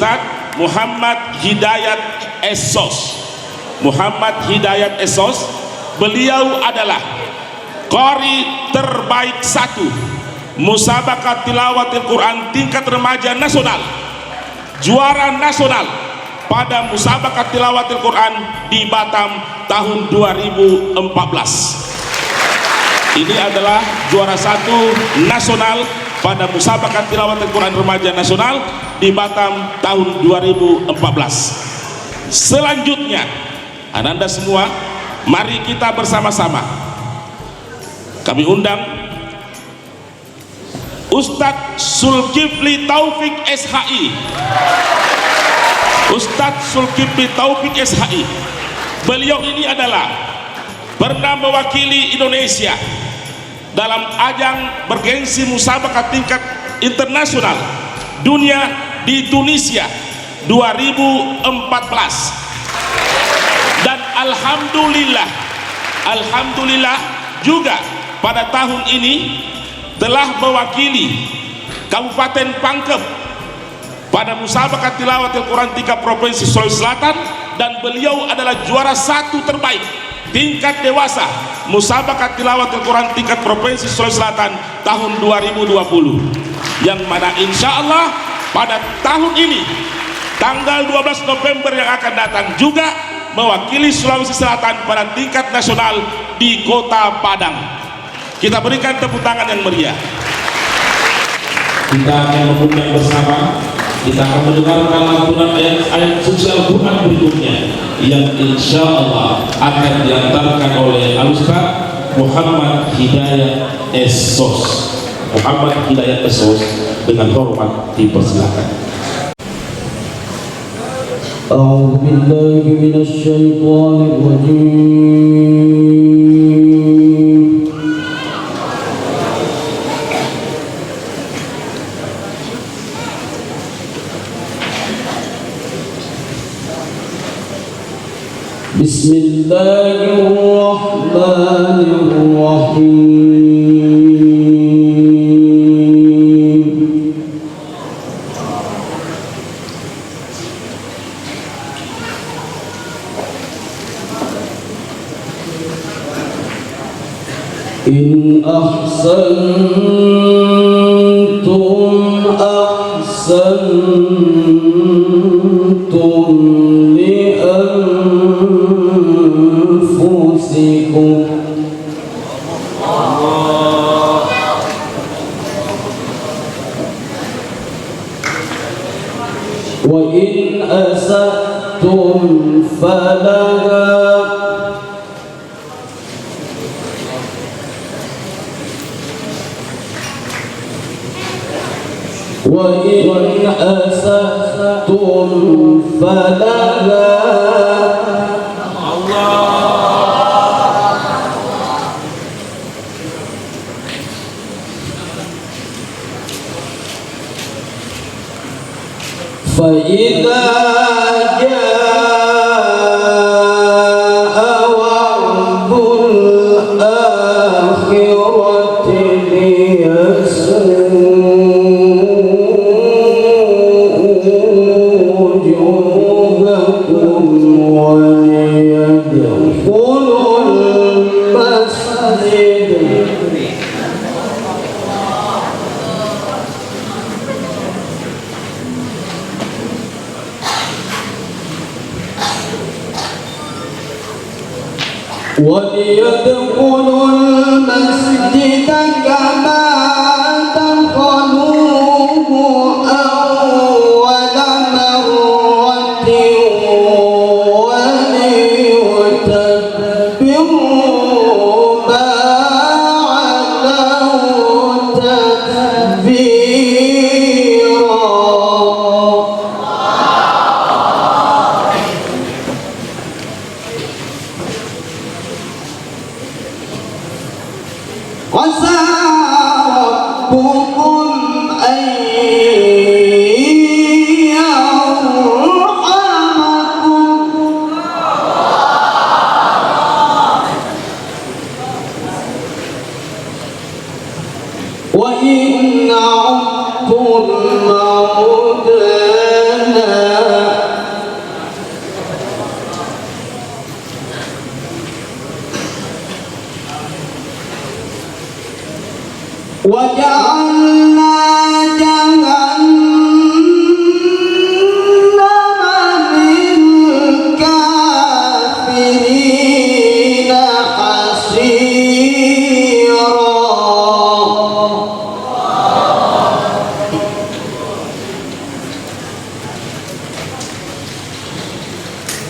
Ustadz Muhammad Hidayat Esos. Muhammad Hidayat Esos, beliau adalah qari terbaik 1 Musabaqah Tilawatil Quran tingkat remaja nasional, juara nasional pada Musabaqah Tilawatil Quran di Batam tahun 2014. Ini adalah juara 1 nasional pada Musabaqah Tilawatil Quran remaja nasional di Batam tahun 2014. Selanjutnya, Anda semua, mari kita bersama-sama kami undang Ustadz Zulkifli Taufik SHI. Ustadz Zulkifli Taufik SHI, beliau ini adalah pernah mewakili Indonesia dalam ajang bergengsi musabaqah tingkat internasional dunia di Tunisia 2014, dan alhamdulillah juga pada tahun ini telah mewakili Kabupaten Pangkep pada Musabaqah Tilawatil Quran tingkat Provinsi Sulawesi Selatan, dan beliau adalah juara 1 terbaik tingkat dewasa Musabaqah Tilawatil Quran tingkat Provinsi Sulawesi Selatan tahun 2020, yang mana insya Allah pada tahun ini tanggal 12 November yang akan datang juga mewakili Sulawesi Selatan pada tingkat nasional di Kota Padang. Kita berikan tepuk tangan yang meriah. Kita akan mengundang bersama, kita akan mendengarkan lantunan ayat suci Al-Quran berikutnya yang insya Allah akan diantarkan oleh Al-Ustaz Muhammad Hidayat Esos. Muhammad Hidayat Esos dengan hormat dipersilakan. أعوذ بالله من الشيطان الرجيم بسم الله الرحمن الرحيم إن أحسنتم أحسنتم لأنفسكم وإن أسأتم فلها وإن أسأتم فلها فإذا جاء وعد الآخرة ليسوء وجوهكم وليدخلوا المسجد كما دخلوه أول مرة وليتبروا ما علوا تتبيرا. وساء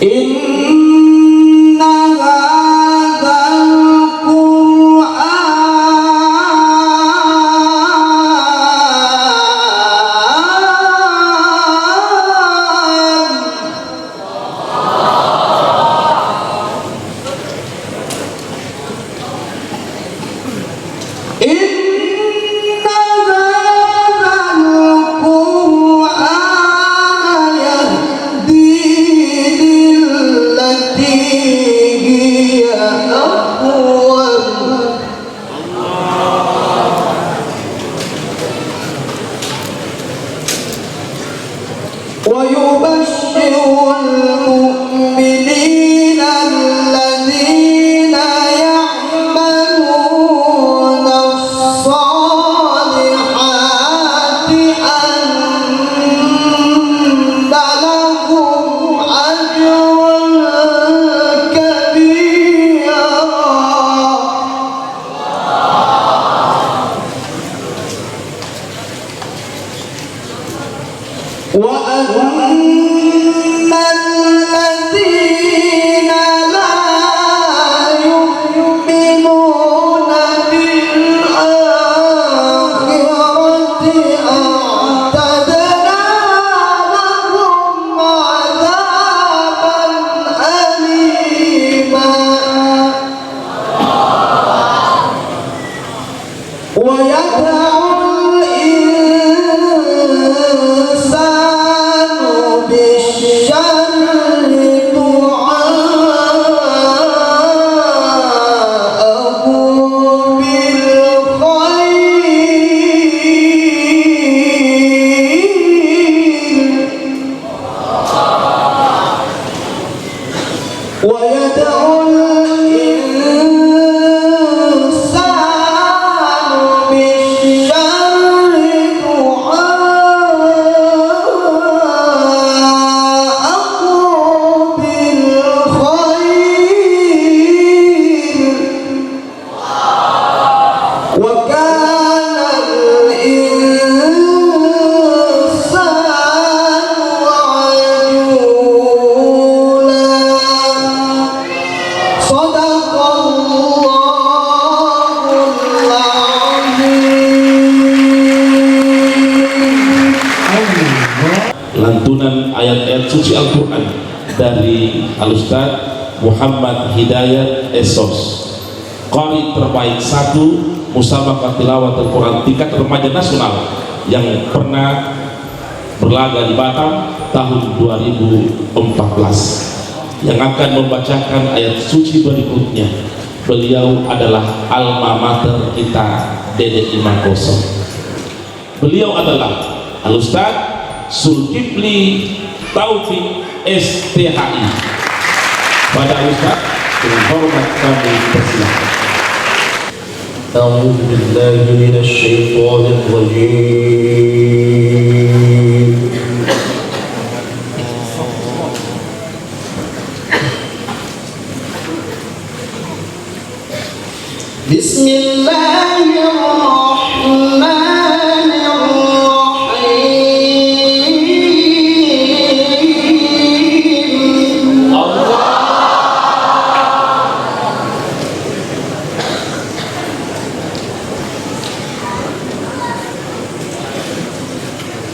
إن هذا ويبشر المؤمنين الذين يعملون الصالحات أن لهم أجرا كبيرا وأن الذين لا يؤمنون بالآخرة أعتدنا لهم عذابا أليما ويدعو الإنسان بالشر دعاءه بالخير ويدعو الإنسان بالشر دعاءه بالخير وكان الإنسان عجولا صدق الله العظيم. Lantunan ayat-ayat suci Al-Quran dari Al-Ustaz Muhammad Hidayat Esos, qari terbaik 1 Musabaqah Tilawat Al-Quran tingkat remaja nasional yang pernah berlaga di Batam tahun 2014, yang akan membacakan ayat suci berikutnya. Beliau adalah alma mater kita, Dede Imam Koso. Beliau adalah Al-Ustaz Zulkifli Taufik STHI. Pada Ustaz, dengan hormat kami persilakan. أعوذ بالله من الشيطان الرجيم بسم الله الرحمن الرحيم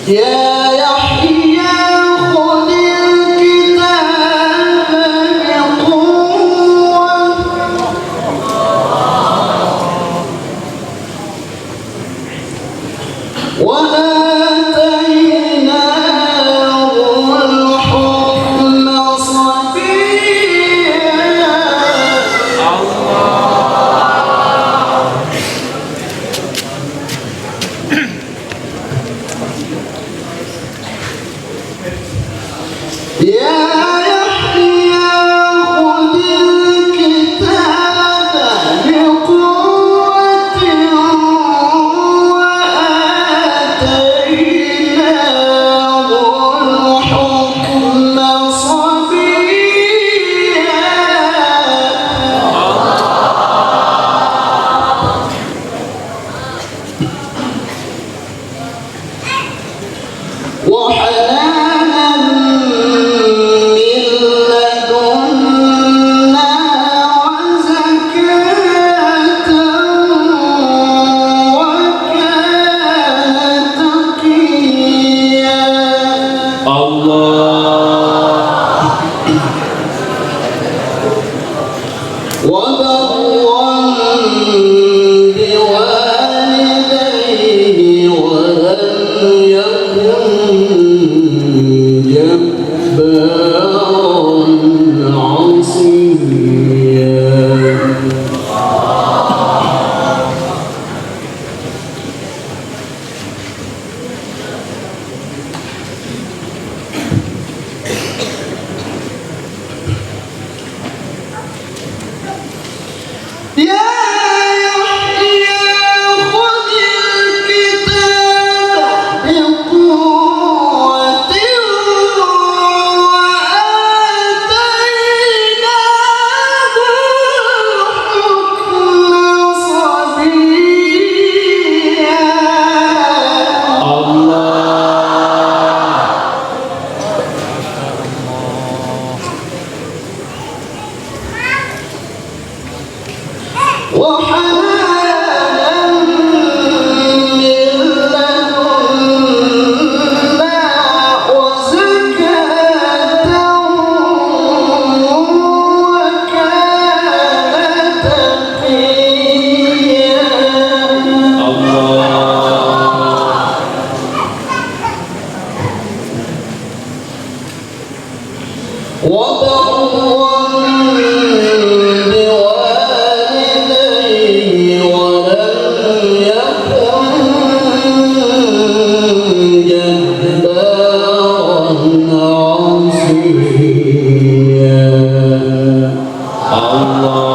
يا يحيى خذ الكتاب بقوة وآتيناه الحكم صبيا يا يحيى خذ الكتاب بقوة وآتيناه الحكم صبيا وحنانا من بوالديه ولم يكن جبارا عصيا. Allah.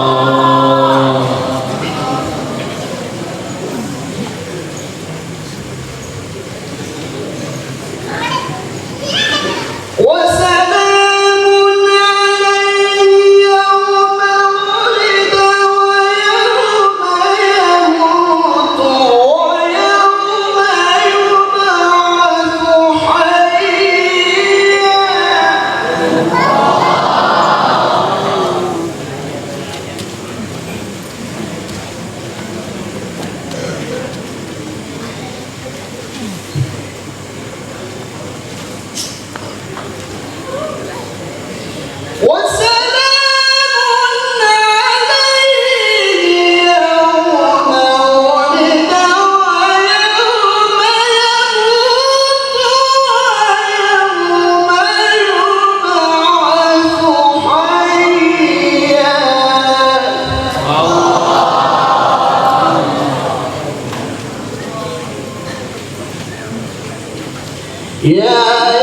وسلام عليه يوم ولد ويوم يموت ويوم يبعث حيا. وسلام عليه يوم ولد ويوم يموت ويوم يبعث حيا. يا